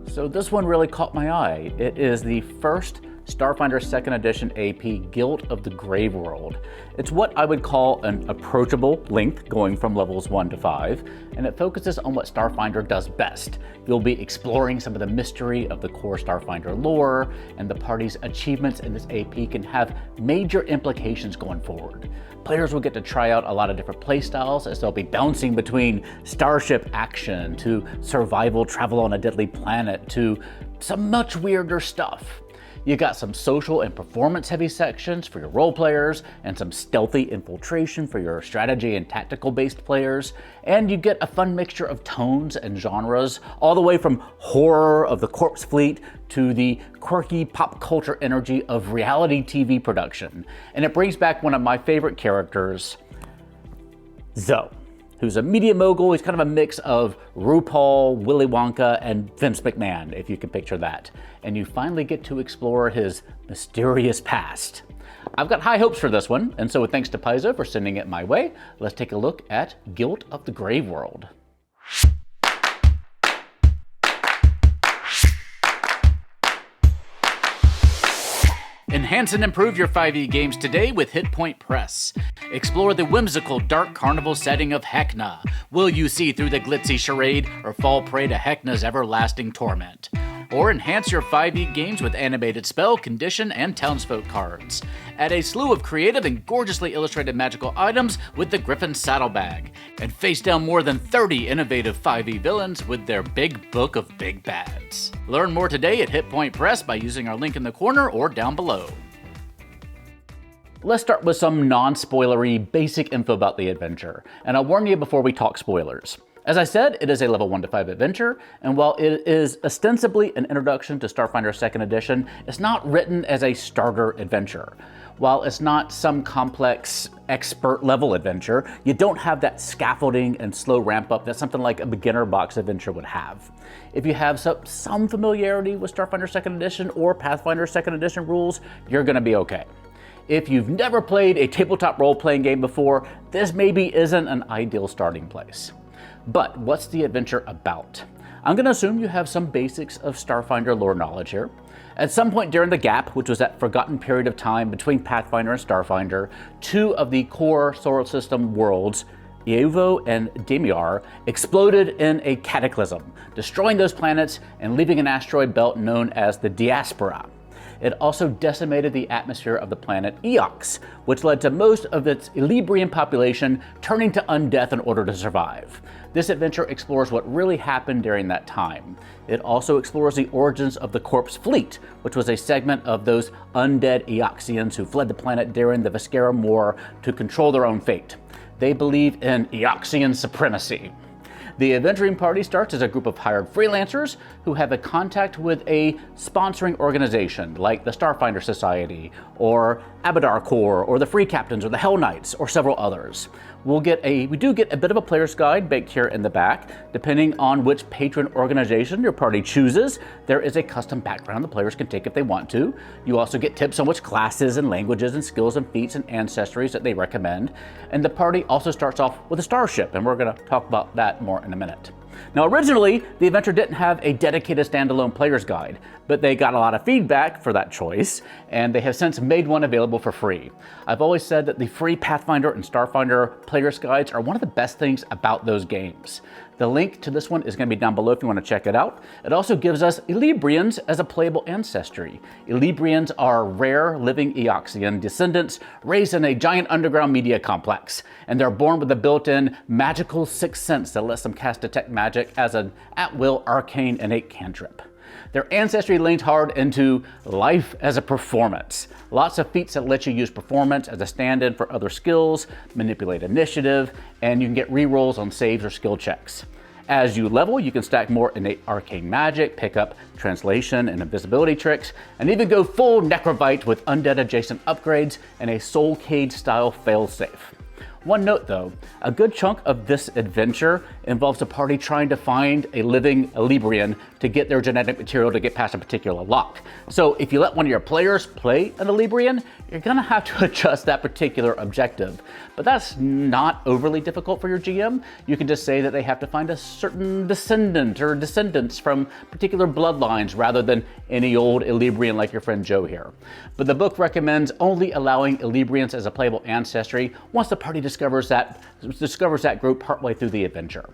So this one really caught my eye. It is the first Starfinder 2nd Edition AP Guild of the Grave World. It's what I would call an approachable length going from levels 1 to 5, and it focuses on what Starfinder does best. You'll be exploring some of the mystery of the core Starfinder lore, and the party's achievements in this AP can have major implications going forward. Players will get to try out a lot of different playstyles as they'll be bouncing between starship action to survival travel on a deadly planet to some much weirder stuff. You got some social and performance heavy sections for your role players and some stealthy infiltration for your strategy and tactical based players. And you get a fun mixture of tones and genres, all the way from horror of the corpse fleet to the quirky pop culture energy of reality TV production. And it brings back one of my favorite characters, Zoe, who's a media mogul. He's kind of a mix of RuPaul, Willy Wonka, and Vince McMahon, if you can picture that. And you finally get to explore his mysterious past. I've got high hopes for this one, and so thanks to Paizo for sending it my way. Let's take a look at Guild of the Grave World. Enhance and improve your 5e games today with Hit Point Press. Explore the whimsical dark carnival setting of Hecna. Will you see through the glitzy charade or fall prey to Hecna's everlasting torment? Or enhance your 5e games with animated spell, condition, and townsfolk cards. Add a slew of creative and gorgeously illustrated magical items with the Griffin Saddlebag. And face down more than 30 innovative 5e villains with their big book of big bads. Learn more today at Hit Point Press by using our link in the corner or down below. Let's start with some non-spoilery basic info about the adventure, and I'll warn you before we talk spoilers. As I said, it is a level 1 to 5 adventure, and while it is ostensibly an introduction to Starfinder 2nd Edition, it's not written as a starter adventure. While it's not some complex expert level adventure, you don't have that scaffolding and slow ramp up that something like a beginner box adventure would have. If you have some familiarity with Starfinder 2nd Edition or Pathfinder 2nd Edition rules, you're gonna be okay. If you've never played a tabletop role-playing game before, this maybe isn't an ideal starting place. But what's the adventure about? I'm going to assume you have some basics of Starfinder lore knowledge here. At some point during the gap, which was that forgotten period of time between Pathfinder and Starfinder, two of the core solar system worlds, Eovo and Demiar, exploded in a cataclysm, destroying those planets and leaving an asteroid belt known as the Diaspora. It also decimated the atmosphere of the planet Eox, which led to most of its Elybrian population turning to undeath in order to survive. This adventure explores what really happened during that time. It also explores the origins of the Corpse Fleet, which was a segment of those undead Eoxians who fled the planet during the Viscarum War to control their own fate. They believe in Eoxian supremacy. The adventuring party starts as a group of hired freelancers who have a contact with a sponsoring organization like the Starfinder Society, or Abadar Corps, or the Free Captains, or the Hell Knights, or several others. We do get a bit of a player's guide baked here in the back. Depending on which patron organization your party chooses, there is a custom background the players can take if they want to. You also get tips on which classes and languages and skills and feats and ancestries that they recommend. And the party also starts off with a starship, and we're going to talk about that more in a minute. Now, originally, the adventure didn't have a dedicated standalone player's guide, but they got a lot of feedback for that choice, and they have since made one available for free. I've always said that the free Pathfinder and Starfinder player's guides are one of the best things about those games. The link to this one is going to be down below if you want to check it out. It also gives us Elybrians as a playable ancestry. Elybrians are rare living Eoxian descendants raised in a giant underground media complex, and they're born with a built-in magical sixth sense that lets them cast detect magic as an at-will arcane innate cantrip. Their ancestry leans hard into life as a performance. Lots of feats that let you use performance as a stand-in for other skills, manipulate initiative, and you can get rerolls on saves or skill checks. As you level, you can stack more innate arcane magic, pick up translation and invisibility tricks, and even go full Necrovite with undead adjacent upgrades and a Soul Cage style failsafe. One note though, a good chunk of this adventure involves the party trying to find a living Librian to get their genetic material to get past a particular lock. So if you let one of your players play an Librian, you're gonna have to adjust that particular objective. But that's not overly difficult for your GM. You can just say that they have to find a certain descendant or descendants from particular bloodlines rather than any old Librian like your friend Joe here. But the book recommends only allowing Librians as a playable ancestry once the party discovers that group partway through the adventure.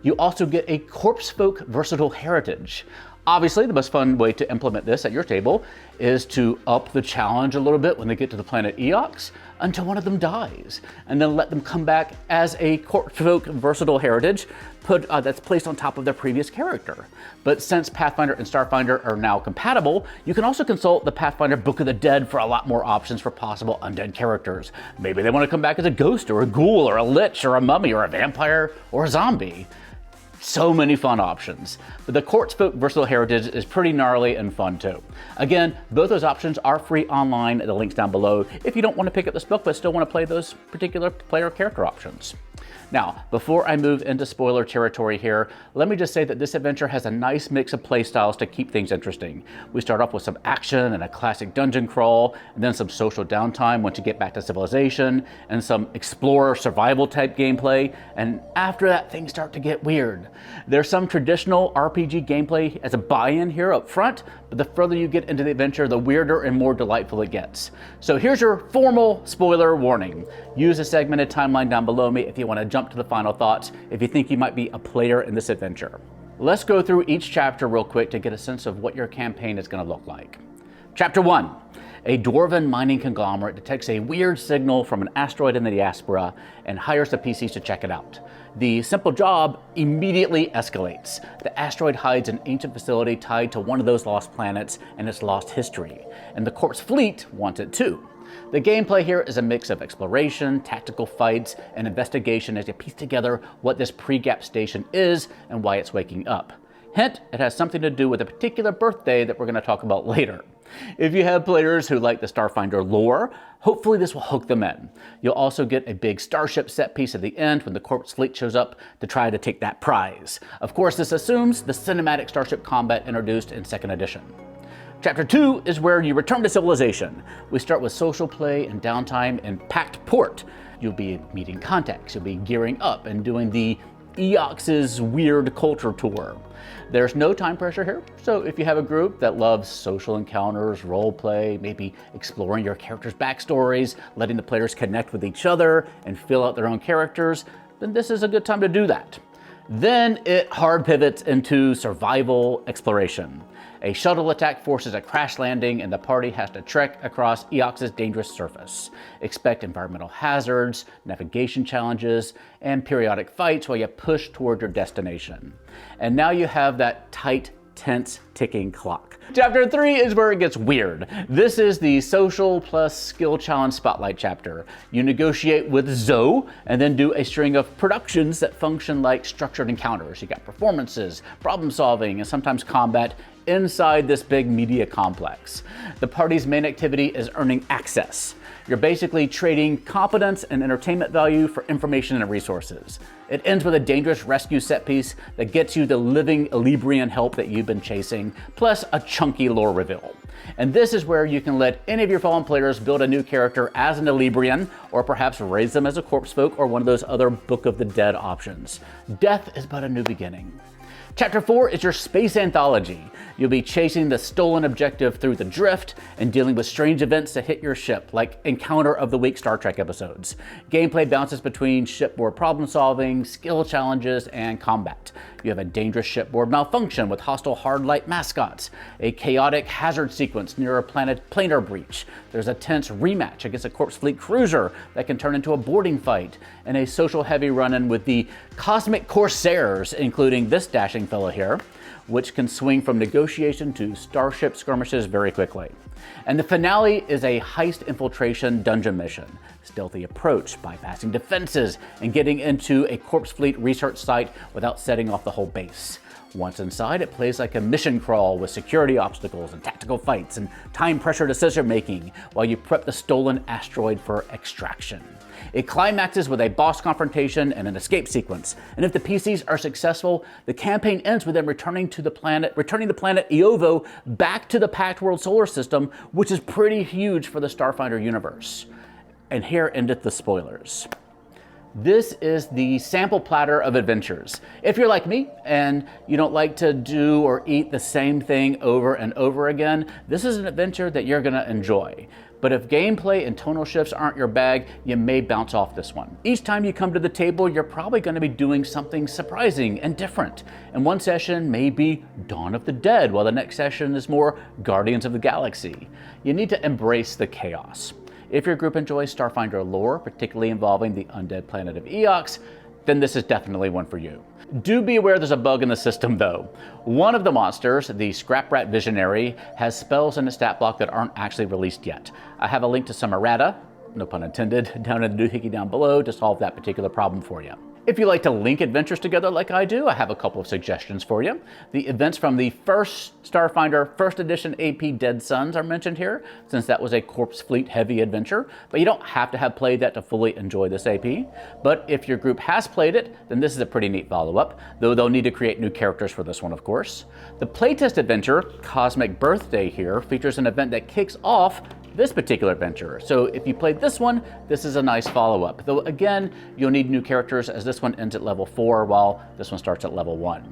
You also get a corpse folk versatile heritage. Obviously, the most fun way to implement this at your table is to up the challenge a little bit when they get to the planet Eox until one of them dies, and then let them come back as a corpse folk versatile heritage that's placed on top of their previous character. But since Pathfinder and Starfinder are now compatible, you can also consult the Pathfinder Book of the Dead for a lot more options for possible undead characters. Maybe they want to come back as a ghost or a ghoul or a lich or a mummy or a vampire or a zombie. So many fun options. But the Corpse Folk Versatile Heritage is pretty gnarly and fun too. Again, both those options are free online, the link's down below, if you don't want to pick up this book but still want to play those particular player character options. Now, before I move into spoiler territory here, let me just say that this adventure has a nice mix of playstyles to keep things interesting. We start off with some action and a classic dungeon crawl, and then some social downtime once you get back to civilization, and some explorer survival type gameplay, and after that things start to get weird. There's some traditional RPG gameplay as a buy-in here up front, but the further you get into the adventure, the weirder and more delightful it gets. So here's your formal spoiler warning. Use the segmented timeline down below me if you want to jump to the final thoughts if you think you might be a player in this adventure. Let's go through each chapter real quick to get a sense of what your campaign is going to look like. Chapter 1. A dwarven mining conglomerate detects a weird signal from an asteroid in the diaspora and hires the PCs to check it out. The simple job immediately escalates. The asteroid hides an ancient facility tied to one of those lost planets and its lost history, and the Corpse fleet wants it too. The gameplay here is a mix of exploration, tactical fights, and investigation as you piece together what this pre-gap station is and why it's waking up. Hint, it has something to do with a particular birthday that we're going to talk about later. If you have players who like the Starfinder lore, hopefully this will hook them in. You'll also get a big starship set piece at the end when the Corpse fleet shows up to try to take that prize. Of course, this assumes the cinematic starship combat introduced in 2nd edition. Chapter 2 is where you return to civilization. We start with social play and downtime in Packed Port. You'll be meeting contacts, you'll be gearing up and doing the Eox's weird culture tour. There's no time pressure here, so if you have a group that loves social encounters, role play, maybe exploring your characters' backstories, letting the players connect with each other and fill out their own characters, then this is a good time to do that. Then it hard pivots into survival exploration. A shuttle attack forces a crash landing and the party has to trek across Eox's dangerous surface. Expect environmental hazards, navigation challenges, and periodic fights while you push toward your destination. And now you have that tight, tense, ticking clock. Chapter 3 is where it gets weird. This is the social plus skill challenge spotlight chapter. You negotiate with Zoe and then do a string of productions that function like structured encounters. You got performances, problem solving, and sometimes combat inside this big media complex. The party's main activity is earning access. You're basically trading competence and entertainment value for information and resources. It ends with a dangerous rescue set piece that gets you the living Librian help that you've been chasing, plus a chunky lore reveal. And this is where you can let any of your fallen players build a new character as an Librian, or perhaps raise them as a corpse folk or one of those other Book of the Dead options. Death is but a new beginning. Chapter 4 is your space anthology. You'll be chasing the stolen objective through the drift and dealing with strange events that hit your ship, like Encounter of the Week Star Trek episodes. Gameplay bounces between shipboard problem solving, skill challenges, and combat. You have a dangerous shipboard malfunction with hostile hard light mascots, a chaotic hazard sequence near a planar breach. There's a tense rematch against a Corpse Fleet cruiser that can turn into a boarding fight, and a social heavy run-in with the Cosmic Corsairs, including this dashing fellow here, which can swing from negotiation to starship skirmishes very quickly. And the finale is a heist infiltration dungeon mission. Stealthy approach, bypassing defenses, and getting into a Corpse Fleet research site without setting off the whole base. Once inside, it plays like a mission crawl with security obstacles and tactical fights and time pressure decision making while you prep the stolen asteroid for extraction. It climaxes with a boss confrontation and an escape sequence. And if the PCs are successful, the campaign ends with them returning the planet Iovo back to the Packed World solar system, which is pretty huge for the Starfinder universe. And here endeth the spoilers. This is the sample platter of adventures. If you're like me and you don't like to do or eat the same thing over and over again, this is an adventure that you're gonna enjoy. But if gameplay and tonal shifts aren't your bag, you may bounce off this one. Each time you come to the table, you're probably gonna be doing something surprising and different. And one session may be Dawn of the Dead, while the next session is more Guardians of the Galaxy. You need to embrace the chaos. If your group enjoys Starfinder lore, particularly involving the undead planet of Eox, then this is definitely one for you. Do be aware there's a bug in the system though. One of the monsters, the Scrap Rat Visionary, has spells in the stat block that aren't actually released yet. I have a link to some errata, no pun intended, down in the doohickey down below to solve that particular problem for you. If you like to link adventures together like I do, I have a couple of suggestions for you. The events from the first Starfinder First Edition AP Dead Suns are mentioned here, since that was a Corpse Fleet heavy adventure, but you don't have to have played that to fully enjoy this AP. But if your group has played it, then this is a pretty neat follow-up, though they'll need to create new characters for this one, of course. The playtest adventure, Cosmic Birthday here, features an event that kicks off this particular adventure. So if you played this one, this is a nice follow-up. Though again, you'll need new characters as this one ends at level 4 while this one starts at level 1.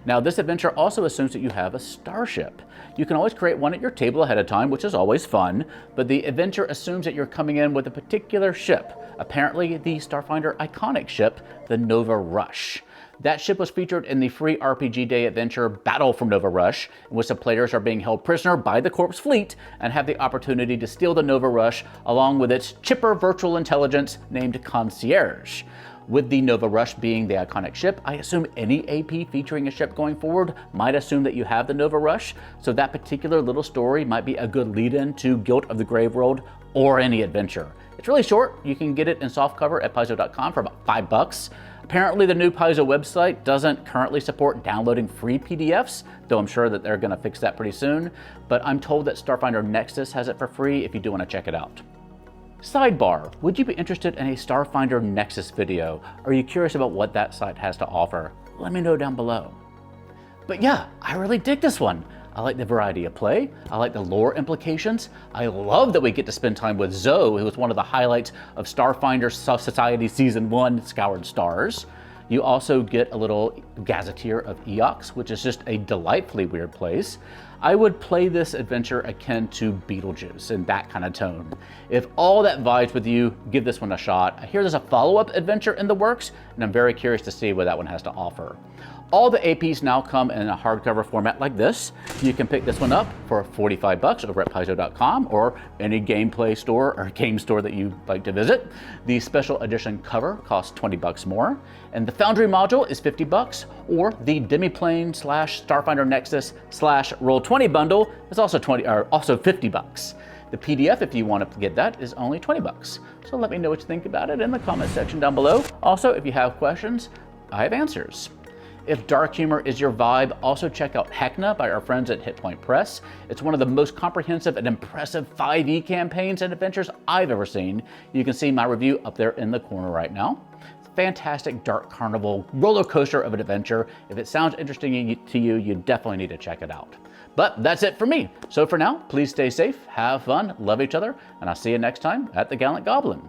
Now this adventure also assumes that you have a starship. You can always create one at your table ahead of time, which is always fun, but the adventure assumes that you're coming in with a particular ship, apparently the Starfinder iconic ship, the Nova Rush. That ship was featured in the free RPG Day adventure Battle for Nova Rush, in which the players are being held prisoner by the Corpse Fleet and have the opportunity to steal the Nova Rush along with its chipper virtual intelligence named Concierge. With the Nova Rush being the iconic ship, I assume any AP featuring a ship going forward might assume that you have the Nova Rush, so that particular little story might be a good lead-in to Guilt of the Grave World or any adventure. It's really short. You can get it in softcover at Paizo.com for about $5. Apparently the new Paizo website doesn't currently support downloading free PDFs, though I'm sure that they're gonna fix that pretty soon, but I'm told that Starfinder Nexus has it for free if you do wanna check it out. Sidebar, would you be interested in a Starfinder Nexus video? Are you curious about what that site has to offer? Let me know down below. But yeah, I really dig this one. I like the variety of play, I like the lore implications, I love that we get to spend time with Zoe, who was one of the highlights of Starfinder Society Season 1 Scoured Stars. You also get a little gazetteer of Eox, which is just a delightfully weird place. I would play this adventure akin to Beetlejuice in that kind of tone. If all that vibes with you, give this one a shot. I hear there's a follow-up adventure in the works, and I'm very curious to see what that one has to offer. All the APs now come in a hardcover format like this. You can pick this one up for $45 over at Paizo.com or any gameplay store or game store that you like to visit. The special edition cover costs $20 more, and the Foundry module is $50, or the Demiplane / Starfinder Nexus / Roll20 bundle is also $50. The PDF, if you want to get that, is only $20. So let me know what you think about it in the comment section down below. Also, if you have questions, I have answers. If dark humor is your vibe, also check out Heckna by our friends at Hit Point Press. It's one of the most comprehensive and impressive 5e campaigns and adventures I've ever seen. You can see my review up there in the corner right now. It's a fantastic dark carnival roller coaster of an adventure. If it sounds interesting to you, you definitely need to check it out. But that's it for me. So for now, please stay safe, have fun, love each other, and I'll see you next time at the Gallant Goblin.